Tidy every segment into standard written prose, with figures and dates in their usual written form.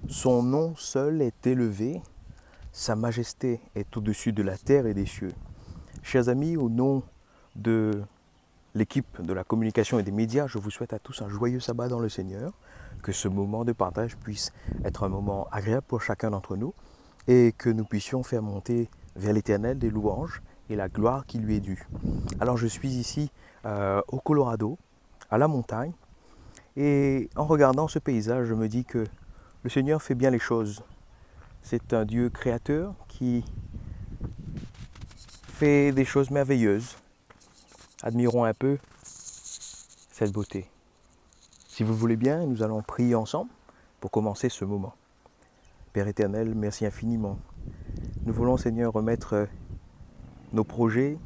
Son nom seul est élevé, sa majesté est au-dessus de la terre et des cieux. Chers amis, au nom de l'équipe de la communication et des médias, je vous souhaite à tous un joyeux sabbat dans le Seigneur, que ce moment de partage puisse être un moment agréable pour chacun d'entre nous et que nous puissions faire monter vers l'Éternel des louanges et la gloire qui lui est due. Alors je suis ici au Colorado, à la montagne, et en regardant ce paysage, je me dis que le Seigneur fait bien les choses. C'est un Dieu créateur qui fait des choses merveilleuses. Admirons un peu cette beauté. Si vous le voulez bien, nous allons prier ensemble pour commencer ce moment. Père éternel, merci infiniment. Nous voulons, Seigneur, remettre nos projets,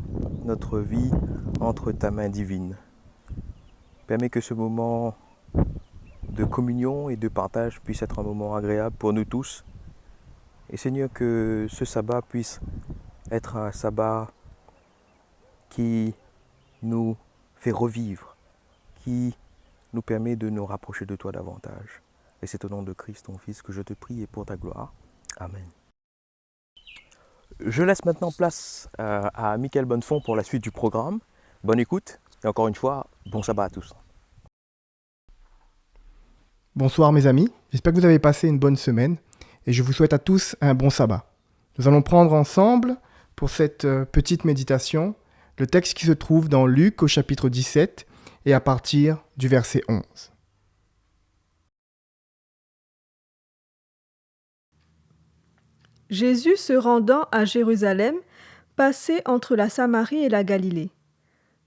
notre vie entre ta main divine. Permets que ce moment de communion et de partage puisse être un moment agréable pour nous tous. Et Seigneur, que ce sabbat puisse être un sabbat qui nous fait revivre, qui nous permet de nous rapprocher de toi davantage. Et c'est au nom de Christ, ton Fils, que je te prie et pour ta gloire. Amen. Je laisse maintenant place à Mickaël Bonnefond pour la suite du programme. Bonne écoute et encore une fois, bon sabbat à tous. Bonsoir mes amis, j'espère que vous avez passé une bonne semaine et je vous souhaite à tous un bon sabbat. Nous allons prendre ensemble, pour cette petite méditation, le texte qui se trouve dans Luc au chapitre 17 et à partir du verset 11. Jésus se rendant à Jérusalem, passait entre la Samarie et la Galilée.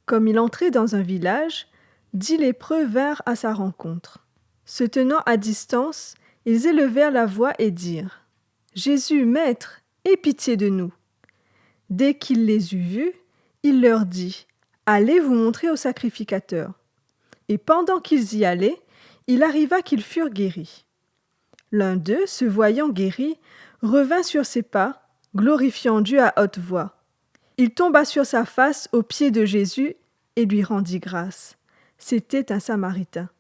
Comme il entrait dans un village, 10 lépreux vinrent à sa rencontre. Se tenant à distance, ils élevèrent la voix et dirent : « Jésus, Maître, aie pitié de nous. » Dès qu'il les eut vus, il leur dit : « Allez vous montrer au sacrificateur. » Et pendant qu'ils y allaient, il arriva qu'ils furent guéris. L'un d'eux, se voyant guéri, revint sur ses pas, glorifiant Dieu à haute voix. Il tomba sur sa face aux pieds de Jésus et lui rendit grâce. C'était un Samaritain.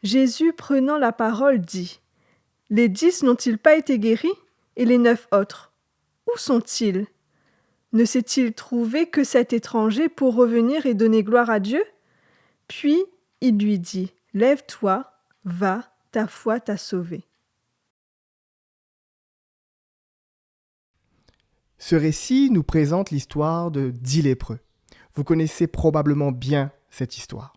Jésus, prenant la parole, dit : « Les 10 n'ont-ils pas été guéris ? Et les 9 autres, où sont-ils ? Ne s'est-il trouvé que cet étranger pour revenir et donner gloire à Dieu ? » Puis il lui dit : « Lève-toi, va, ta foi t'a sauvé. » Ce récit nous présente l'histoire de 10 lépreux. Vous connaissez probablement bien cette histoire.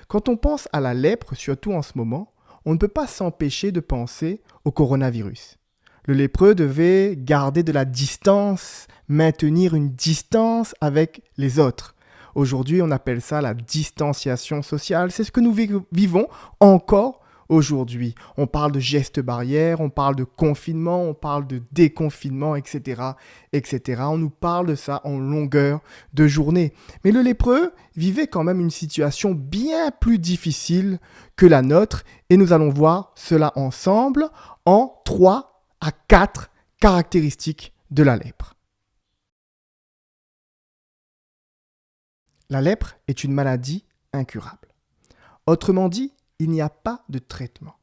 Quand on pense à la lèpre, surtout en ce moment, on ne peut pas s'empêcher de penser au coronavirus. Le lépreux devait garder de la distance, maintenir une distance avec les autres. Aujourd'hui, on appelle ça la distanciation sociale. C'est ce que nous vivons encore aujourd'hui. On parle de gestes barrières, on parle de confinement, on parle de déconfinement, etc., etc. On nous parle de ça en longueur de journée. Mais le lépreux vivait quand même une situation bien plus difficile que la nôtre et nous allons voir cela ensemble en 3 à 4 caractéristiques de la lèpre. La lèpre est une maladie incurable. Autrement dit, il n'y a pas de traitement.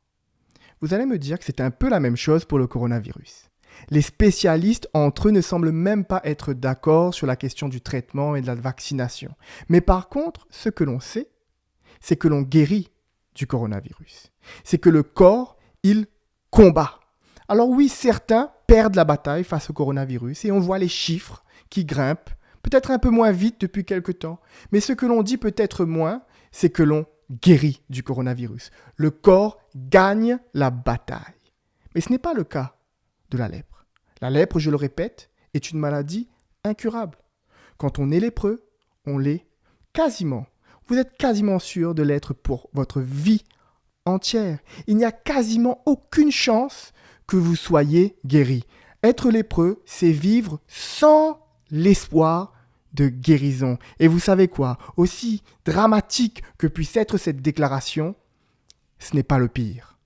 Vous allez me dire que c'est un peu la même chose pour le coronavirus. Les spécialistes entre eux ne semblent même pas être d'accord sur la question du traitement et de la vaccination. Mais par contre, ce que l'on sait, c'est que l'on guérit du coronavirus. C'est que le corps, il combat. Alors oui, certains perdent la bataille face au coronavirus et on voit les chiffres qui grimpent, peut-être un peu moins vite depuis quelque temps. Mais ce que l'on dit peut-être moins, c'est que l'on guérit du coronavirus. Le corps gagne la bataille. Mais ce n'est pas le cas de la lèpre. La lèpre, je le répète, est une maladie incurable. Quand on est lépreux, on l'est quasiment. Vous êtes quasiment sûr de l'être pour votre vie entière. Il n'y a quasiment aucune chance que vous soyez guéri. Être lépreux, c'est vivre sans l'espoir de guérison. Et vous savez quoi ? Aussi dramatique que puisse être cette déclaration, ce n'est pas le pire.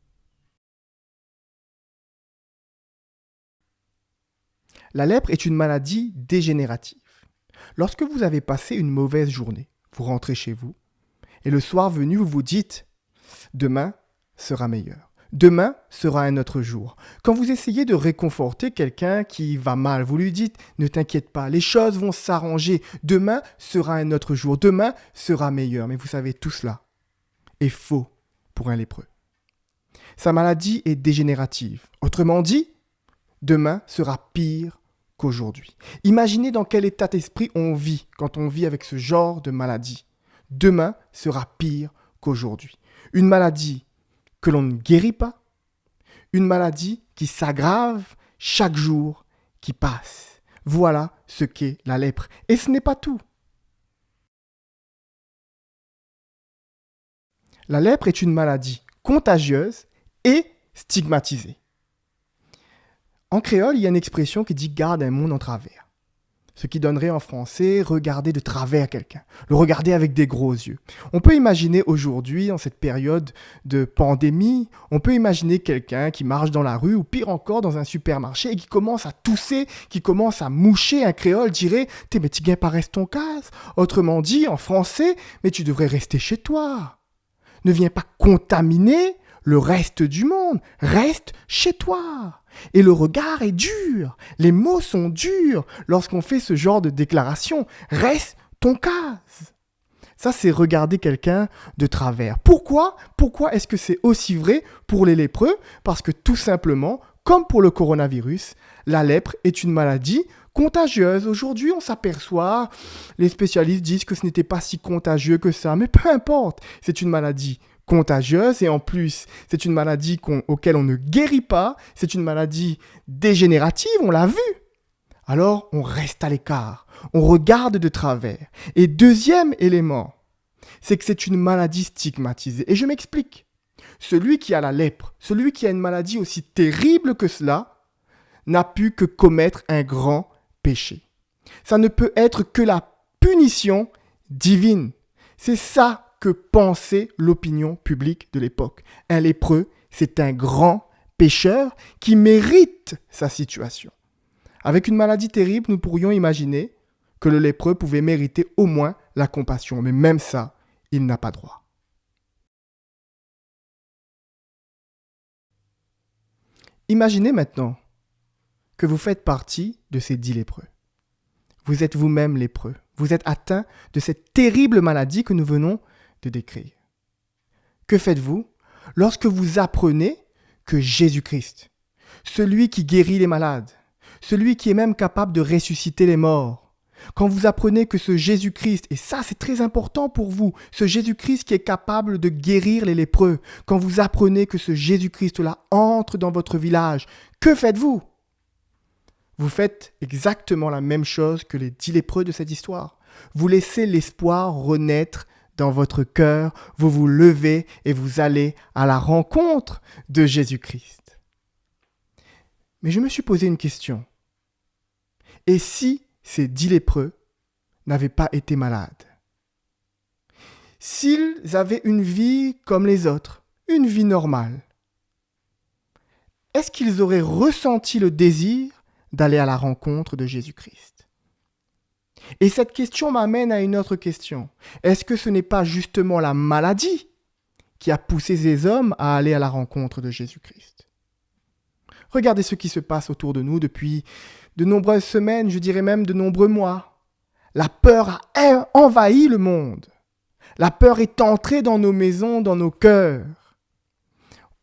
La lèpre est une maladie dégénérative. Lorsque vous avez passé une mauvaise journée, vous rentrez chez vous, et le soir venu, vous vous dites « Demain sera meilleur. Demain sera un autre jour. Quand vous essayez de réconforter quelqu'un qui va mal, vous lui dites « Ne t'inquiète pas, les choses vont s'arranger. Demain sera un autre jour. Demain sera meilleur. » Mais vous savez, tout cela est faux pour un lépreux. Sa maladie est dégénérative. Autrement dit, demain sera pire qu'aujourd'hui. Imaginez dans quel état d'esprit on vit quand on vit avec ce genre de maladie. Demain sera pire qu'aujourd'hui. Une maladie que l'on ne guérit pas, une maladie qui s'aggrave chaque jour qui passe. Voilà ce qu'est la lèpre. Et ce n'est pas tout. La lèpre est une maladie contagieuse et stigmatisée. En créole, il y a une expression qui dit « garde un monde en travers ». Ce qui donnerait en français « regarder de travers quelqu'un », le regarder avec des gros yeux. On peut imaginer aujourd'hui, en cette période de pandémie, on peut imaginer quelqu'un qui marche dans la rue ou pire encore dans un supermarché et qui commence à tousser, qui commence à moucher. Un créole dirait « T'es mais tu gagnes pas reste ton casse ». Autrement dit, en français, « mais tu devrais rester chez toi ». Ne viens pas contaminer le reste du monde, reste chez toi. Et le regard est dur, les mots sont durs lorsqu'on fait ce genre de déclaration. Reste ton case. Ça, c'est regarder quelqu'un de travers. Pourquoi est-ce que c'est aussi vrai pour les lépreux ? Parce que tout simplement, comme pour le coronavirus, la lèpre est une maladie contagieuse. Aujourd'hui, on s'aperçoit, les spécialistes disent que ce n'était pas si contagieux que ça, mais peu importe, c'est une maladie contagieuse et en plus, c'est une maladie auquel on ne guérit pas, c'est une maladie dégénérative, on l'a vu. Alors, on reste à l'écart, on regarde de travers. Et deuxième élément, c'est que c'est une maladie stigmatisée. Et je m'explique. Celui qui a la lèpre, celui qui a une maladie aussi terrible que cela, n'a pu que commettre un grand péché. Ça ne peut être que la punition divine. C'est ça que pensait l'opinion publique de l'époque. Un lépreux, c'est un grand pécheur qui mérite sa situation. Avec une maladie terrible, nous pourrions imaginer que le lépreux pouvait mériter au moins la compassion. Mais même ça, il n'a pas droit. Imaginez maintenant que vous faites partie de ces 10 lépreux. Vous êtes vous-même lépreux. Vous êtes atteint de cette terrible maladie que nous venons de décrire. Que faites-vous lorsque vous apprenez que Jésus-Christ, celui qui guérit les malades, celui qui est même capable de ressusciter les morts, quand vous apprenez que ce Jésus-Christ, et ça c'est très important pour vous, ce Jésus-Christ qui est capable de guérir les lépreux, quand vous apprenez que ce Jésus-Christ-là entre dans votre village, que faites-vous ? Vous faites exactement la même chose que les 10 lépreux de cette histoire. Vous laissez l'espoir renaître dans votre cœur, vous vous levez et vous allez à la rencontre de Jésus-Christ. Mais je me suis posé une question. Et si ces 10 lépreux n'avaient pas été malades ? S'ils avaient une vie comme les autres, une vie normale, est-ce qu'ils auraient ressenti le désir d'aller à la rencontre de Jésus-Christ ? Et cette question m'amène à une autre question. Est-ce que ce n'est pas justement la maladie qui a poussé ces hommes à aller à la rencontre de Jésus-Christ ? Regardez ce qui se passe autour de nous depuis de nombreuses semaines, je dirais même de nombreux mois. La peur a envahi le monde. La peur est entrée dans nos maisons, dans nos cœurs.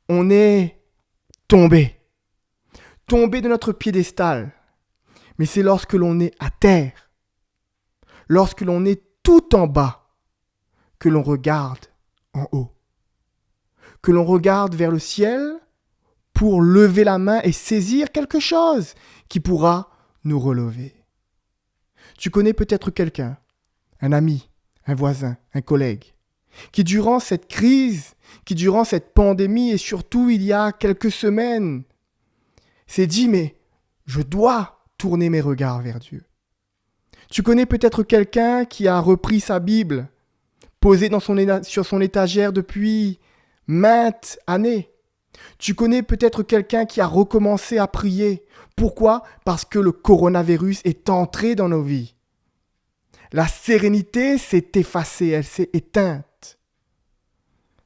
On est tombé de notre piédestal. Mais c'est lorsque l'on est à terre, lorsque l'on est tout en bas, que l'on regarde en haut, que l'on regarde vers le ciel pour lever la main et saisir quelque chose qui pourra nous relever. Tu connais peut-être quelqu'un, un ami, un voisin, un collègue, qui durant cette crise, qui durant cette pandémie et surtout il y a quelques semaines, s'est dit « mais je dois tourner mes regards vers Dieu ». Tu connais peut-être quelqu'un qui a repris sa Bible, posée sur son étagère depuis maintes années. Tu connais peut-être quelqu'un qui a recommencé à prier. Pourquoi ? Parce que le coronavirus est entré dans nos vies. La sérénité s'est effacée, elle s'est éteinte.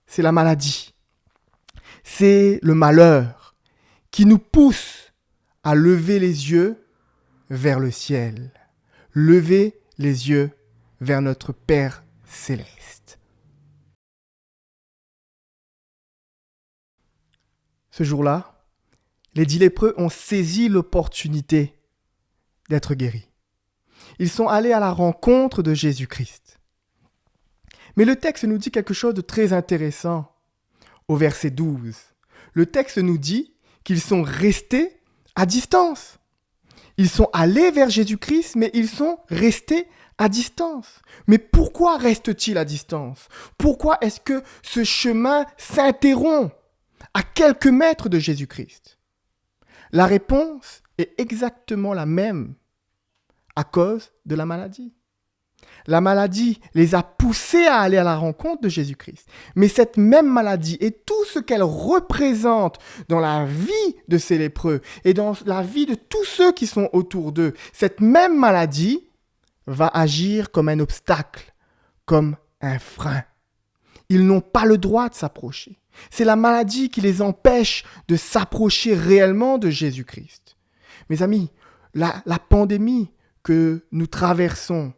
C'est la maladie. c'est le malheur qui nous pousse à lever les yeux vers le ciel, lever les yeux vers notre Père céleste. Ce jour-là, les 10 lépreux ont saisi l'opportunité d'être guéris. Ils sont allés à la rencontre de Jésus-Christ. Mais le texte nous dit quelque chose de très intéressant au verset 12. Le texte nous dit qu'ils sont restés à distance. Ils sont allés vers Jésus-Christ, mais ils sont restés à distance. Mais pourquoi restent-ils à distance? Pourquoi est-ce que ce chemin s'interrompt à quelques mètres de Jésus-Christ? La réponse est exactement la même à cause de la maladie. La maladie les a poussés à aller à la rencontre de Jésus-Christ. Mais cette même maladie et tout ce qu'elle représente dans la vie de ces lépreux et dans la vie de tous ceux qui sont autour d'eux, cette même maladie va agir comme un obstacle, comme un frein. Ils n'ont pas le droit de s'approcher. C'est la maladie qui les empêche de s'approcher réellement de Jésus-Christ. Mes amis, la pandémie que nous traversons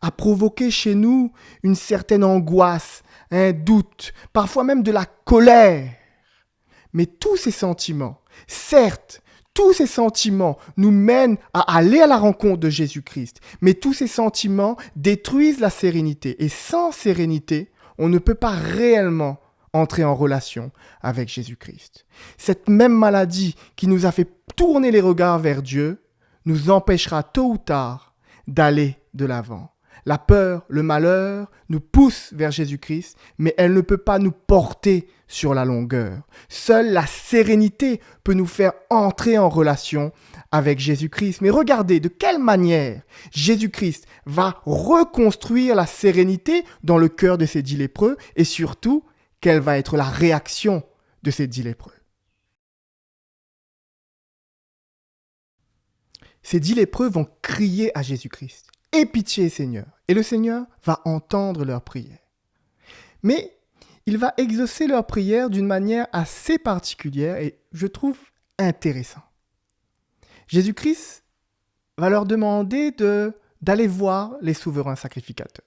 a provoqué chez nous une certaine angoisse, un doute, parfois même de la colère. Mais tous ces sentiments, certes, tous ces sentiments nous mènent à aller à la rencontre de Jésus-Christ, mais tous ces sentiments détruisent la sérénité. Et sans sérénité, on ne peut pas réellement entrer en relation avec Jésus-Christ. Cette même maladie qui nous a fait tourner les regards vers Dieu nous empêchera tôt ou tard d'aller de l'avant. La peur, le malheur nous poussent vers Jésus-Christ, mais elle ne peut pas nous porter sur la longueur. Seule la sérénité peut nous faire entrer en relation avec Jésus-Christ. Mais regardez de quelle manière Jésus-Christ va reconstruire la sérénité dans le cœur de ces 10 lépreux et surtout, quelle va être la réaction de ces 10 lépreux. Ces 10 lépreux vont crier à Jésus-Christ. « Aie pitié, Seigneur !» Et le Seigneur va entendre leur prière. Mais il va exaucer leur prière d'une manière assez particulière et je trouve intéressant. Jésus-Christ va leur demander d'aller voir les souverains sacrificateurs,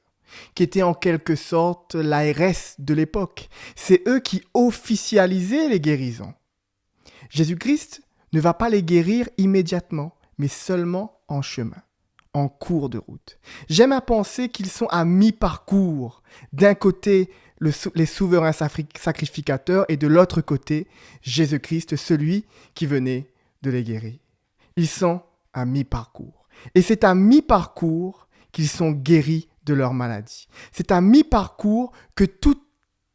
qui étaient en quelque sorte l'ARS de l'époque. C'est eux qui officialisaient les guérisons. Jésus-Christ ne va pas les guérir immédiatement, mais seulement en chemin, en cours de route. J'aime à penser qu'ils sont à mi-parcours. D'un côté, les souverains sacrificateurs et de l'autre côté, Jésus-Christ, celui qui venait de les guérir. Ils sont à mi-parcours. Et c'est à mi-parcours qu'ils sont guéris de leur maladie. C'est à mi-parcours que tout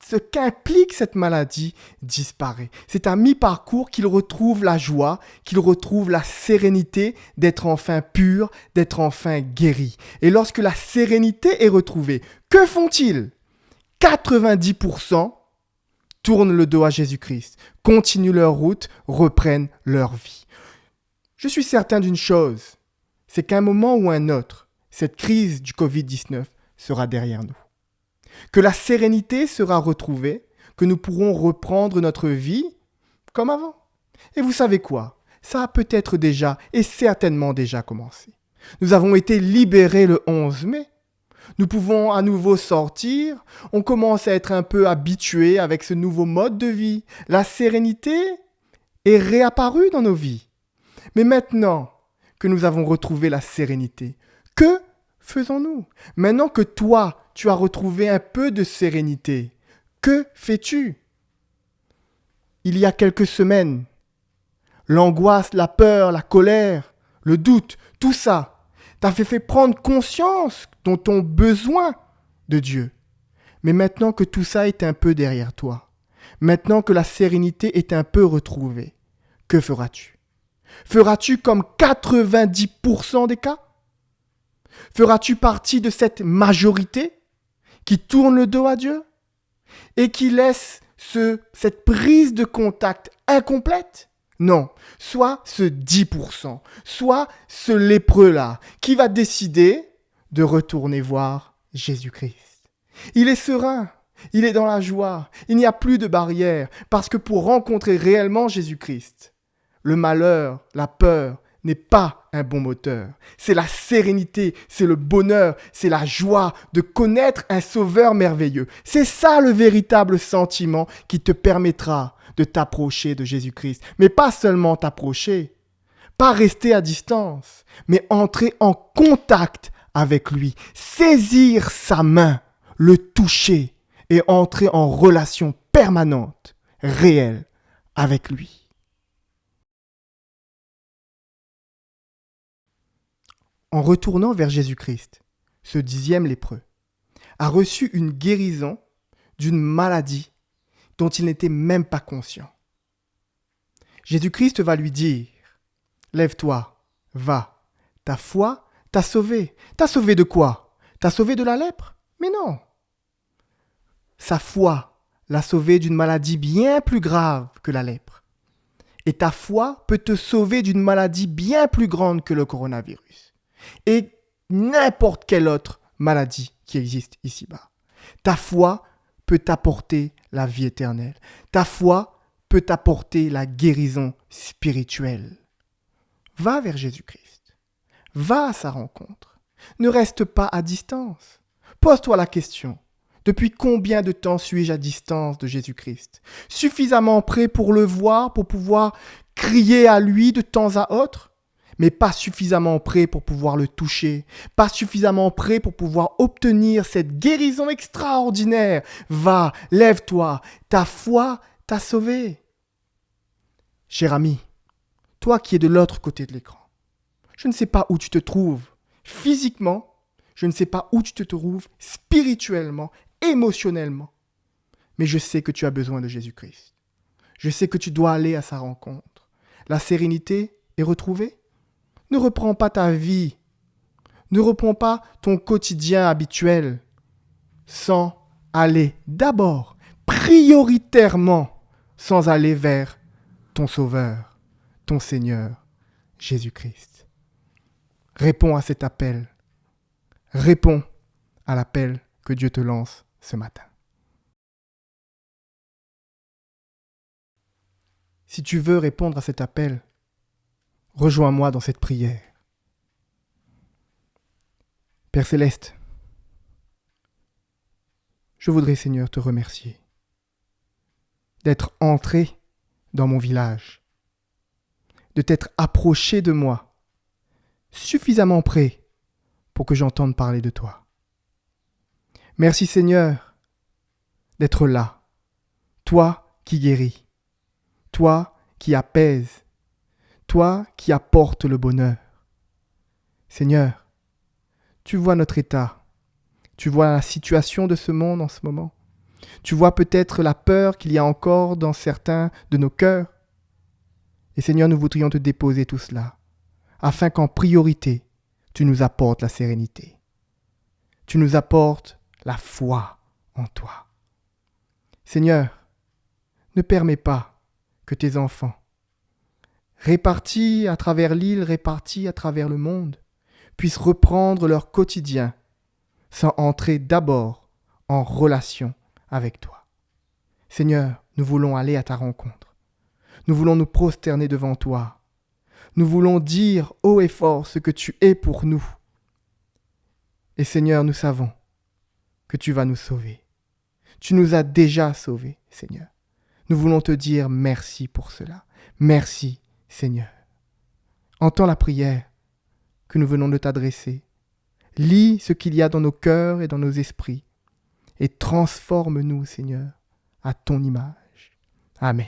ce qu'implique cette maladie disparaît. C'est à mi-parcours qu'ils retrouvent la joie, qu'ils retrouvent la sérénité d'être enfin purs, d'être enfin guéris. Et lorsque la sérénité est retrouvée, que font-ils ? 90% tournent le dos à Jésus-Christ, continuent leur route, reprennent leur vie. Je suis certain d'une chose, c'est qu'à un moment ou un autre, cette crise du Covid-19 sera derrière nous. Que la sérénité sera retrouvée, que nous pourrons reprendre notre vie comme avant. Et vous savez quoi ? Ça a peut-être déjà et certainement déjà commencé. Nous avons été libérés le 11 mai. Nous pouvons à nouveau sortir. On commence à être un peu habitués avec ce nouveau mode de vie. La sérénité est réapparue dans nos vies. Mais maintenant que nous avons retrouvé la sérénité, que faisons-nous ? Maintenant que toi, tu as retrouvé un peu de sérénité, que fais-tu ? Il y a quelques semaines, l'angoisse, la peur, la colère, le doute, tout ça t'a fait prendre conscience de ton besoin de Dieu. Mais maintenant que tout ça est un peu derrière toi, maintenant que la sérénité est un peu retrouvée, que feras-tu ? Feras-tu comme 90% des cas ? Feras-tu partie de cette majorité qui tourne le dos à Dieu et qui laisse cette prise de contact incomplète ? Non, soit ce 10%, soit ce lépreux-là qui va décider de retourner voir Jésus-Christ. Il est serein il est dans la joie, il n'y a plus de barrières, parce que pour rencontrer réellement Jésus-Christ, le malheur, la peur n'est pas un bon moteur. C'est la sérénité, c'est le bonheur, c'est la joie de connaître un sauveur merveilleux. C'est ça le véritable sentiment qui te permettra de t'approcher de Jésus-Christ. Mais pas seulement t'approcher, pas rester à distance, mais entrer en contact avec lui, saisir sa main, le toucher et entrer en relation permanente, réelle avec lui. En retournant vers Jésus-Christ, ce 10e lépreux a reçu une guérison d'une maladie dont il n'était même pas conscient. Jésus-Christ va lui dire « Lève-toi, va, ta foi t'a sauvé. » T'a sauvé de quoi? T'a sauvé de la lèpre? Mais non. Sa foi l'a sauvé d'une maladie bien plus grave que la lèpre. Et ta foi peut te sauver d'une maladie bien plus grande que le coronavirus. Et n'importe quelle autre maladie qui existe ici-bas. Ta foi peut t'apporter la vie éternelle. Ta foi peut t'apporter la guérison spirituelle. Va vers Jésus-Christ. Va à sa rencontre. Ne reste pas à distance. Pose-toi la question. Depuis combien de temps suis-je à distance de Jésus-Christ? Suffisamment près pour le voir, pour pouvoir crier à lui de temps à autre? Mais pas suffisamment prêt pour pouvoir le toucher, pas suffisamment prêt pour pouvoir obtenir cette guérison extraordinaire. Va, lève-toi, ta foi t'a sauvé. Cher ami, toi qui es de l'autre côté de l'écran, je ne sais pas où tu te trouves physiquement, je ne sais pas où tu te trouves spirituellement, émotionnellement, mais je sais que tu as besoin de Jésus-Christ. Je sais que tu dois aller à sa rencontre. La sérénité est retrouvée? Ne reprends pas ta vie, ne reprends pas ton quotidien habituel sans aller d'abord, prioritairement, sans aller vers ton Sauveur, ton Seigneur, Jésus-Christ. Réponds à cet appel, réponds à l'appel que Dieu te lance ce matin. Si tu veux répondre à cet appel, rejoins-moi dans cette prière. Père Céleste, je voudrais, Seigneur, te remercier d'être entré dans mon village, de t'être approché de moi, suffisamment près pour que j'entende parler de toi. Merci, Seigneur, d'être là, toi qui guéris, toi qui apaises, toi qui apportes le bonheur. Seigneur, tu vois notre état, tu vois la situation de ce monde en ce moment, tu vois peut-être la peur qu'il y a encore dans certains de nos cœurs. Et Seigneur, nous voudrions te déposer tout cela, afin qu'en priorité, tu nous apportes la sérénité. Tu nous apportes la foi en toi. Seigneur, ne permets pas que tes enfants, répartis à travers l'île, répartis à travers le monde, puissent reprendre leur quotidien sans entrer d'abord en relation avec toi. Seigneur, nous voulons aller à ta rencontre. Nous voulons nous prosterner devant toi. Nous voulons dire haut et fort ce que tu es pour nous. Et Seigneur, nous savons que tu vas nous sauver. Tu nous as déjà sauvés, Seigneur. Nous voulons te dire merci pour cela. Merci, Seigneur. Entends la prière que nous venons de t'adresser. Lis ce qu'il y a dans nos cœurs et dans nos esprits et transforme-nous, Seigneur, à ton image. Amen.